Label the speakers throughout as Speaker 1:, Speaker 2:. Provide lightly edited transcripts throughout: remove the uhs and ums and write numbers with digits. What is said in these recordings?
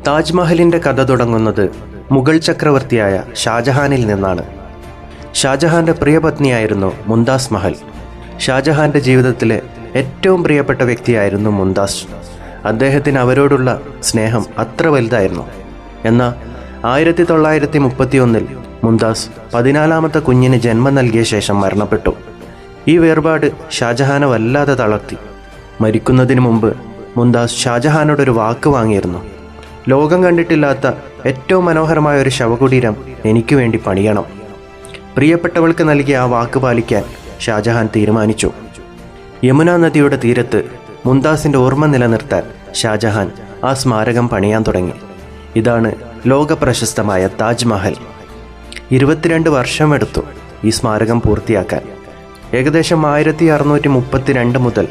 Speaker 1: താജ്മഹലിൻ്റെ കഥ തുടങ്ങുന്നത് മുഗൾ ചക്രവർത്തിയായ ഷാജഹാനിൽ നിന്നാണ്. ഷാജഹാൻ്റെ പ്രിയപത്നിയായിരുന്നു മുംതാസ് മഹൽ. ഷാജഹാൻ്റെ ജീവിതത്തിലെ ഏറ്റവും പ്രിയപ്പെട്ട വ്യക്തിയായിരുന്നു മുംതാസ്. അദ്ദേഹത്തിന് അവരോടുള്ള സ്നേഹം അത്ര വലുതായിരുന്നു. എന്നാൽ 1931 മുംതാസ് 14ാമത്തെ കുഞ്ഞിന് ജന്മം നൽകിയ ശേഷം മരണപ്പെട്ടു. ഈ വേർപാട് ഷാജഹാനെ വല്ലാതെ തളർത്തി. മരിക്കുന്നതിന് മുമ്പ് മുംതാസ് ഷാജഹാനോടൊരു വാക്ക് വാങ്ങിയിരുന്നു. ലോകം കണ്ടിട്ടില്ലാത്ത ഏറ്റവും മനോഹരമായ ഒരു ശവകുടീരം എനിക്ക് വേണ്ടി പണിയണം. പ്രിയപ്പെട്ടവൾക്ക് നൽകിയ ആ വാക്ക് പാലിക്കാൻ ഷാജഹാൻ തീരുമാനിച്ചു. യമുന നദിയുടെ തീരത്ത് മുംതാസിൻ്റെ ഓർമ്മ നിലനിർത്താൻ ഷാജഹാൻ ആ സ്മാരകം പണിയാൻ തുടങ്ങി. ഇതാണ് ലോകപ്രശസ്തമായ താജ്മഹൽ. 22 വർഷമെടുത്തു ഈ സ്മാരകം പൂർത്തിയാക്കാൻ. ഏകദേശം 1632 മുതൽ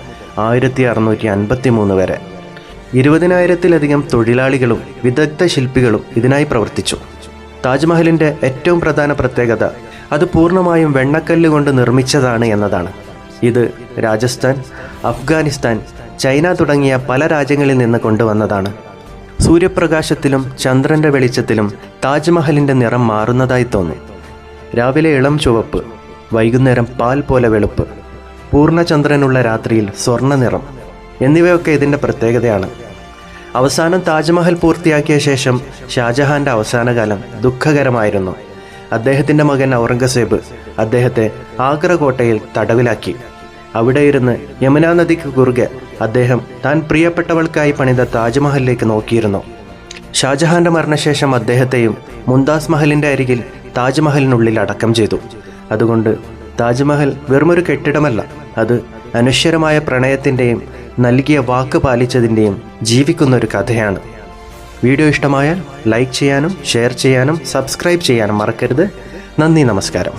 Speaker 1: 1653 വരെ 20,000-ലധികം തൊഴിലാളികളും വിദഗ്ധ ശില്പികളും ഇതിനായി പ്രവർത്തിച്ചു. താജ്മഹലിൻ്റെ ഏറ്റവും പ്രധാന പ്രത്യേകത അത് പൂർണ്ണമായും വെണ്ണക്കല്ല് കൊണ്ട് നിർമ്മിച്ചതാണ് എന്നതാണ്. ഇത് രാജസ്ഥാൻ, അഫ്ഗാനിസ്ഥാൻ, ചൈന തുടങ്ങിയ പല രാജ്യങ്ങളിൽ നിന്ന് കൊണ്ടുവന്നതാണ്. സൂര്യപ്രകാശത്തിലും ചന്ദ്രൻ്റെ വെളിച്ചത്തിലും താജ്മഹലിൻ്റെ നിറം മാറുന്നതായി തോന്നും. രാവിലെ ഇളം ചുവപ്പ്, വൈകുന്നേരം പാൽ പോലെ വെളുപ്പ്, പൂർണ്ണചന്ദ്രനുള്ള രാത്രിയിൽ സ്വർണ്ണ നിറം എന്നിവയൊക്കെ ഇതിൻ്റെ പ്രത്യേകതയാണ്. അവസാനം താജ്മഹൽ പൂർത്തിയാക്കിയ ശേഷം ഷാജഹാൻ്റെ അവസാനകാലം ദുഃഖകരമായിരുന്നു. അദ്ദേഹത്തിൻ്റെ മകൻ ഔറംഗസേബ് അദ്ദേഹത്തെ ആഗ്ര കോട്ടയിൽ തടവിലാക്കി. അവിടെ ഇരുന്ന് യമുന നദിക്ക് കുറുകെ അദ്ദേഹം താൻ പ്രിയപ്പെട്ടവൾക്കായി പണിത താജ്മഹലിലേക്ക് നോക്കിയിരുന്നു. ഷാജഹാൻ്റെ മരണശേഷം അദ്ദേഹത്തെയും മുംതാസ് മഹലിൻ്റെ അരികിൽ താജ്മഹലിനുള്ളിൽ അടക്കം ചെയ്തു. അതുകൊണ്ട് താജ്മഹൽ വെറുമൊരു കെട്ടിടമല്ല, അത് അനശ്വരമായ പ്രണയത്തിൻ്റെയും നൽകിയ വാക്ക് പാലിച്ചതിൻ്റെയും ജീവിക്കുന്നൊരു കഥയാണ്. വീഡിയോ ഇഷ്ടമായാൽ ലൈക്ക് ചെയ്യാനും ഷെയർ ചെയ്യാനും സബ്സ്ക്രൈബ് ചെയ്യാനും മറക്കരുത്. നന്ദി, നമസ്കാരം.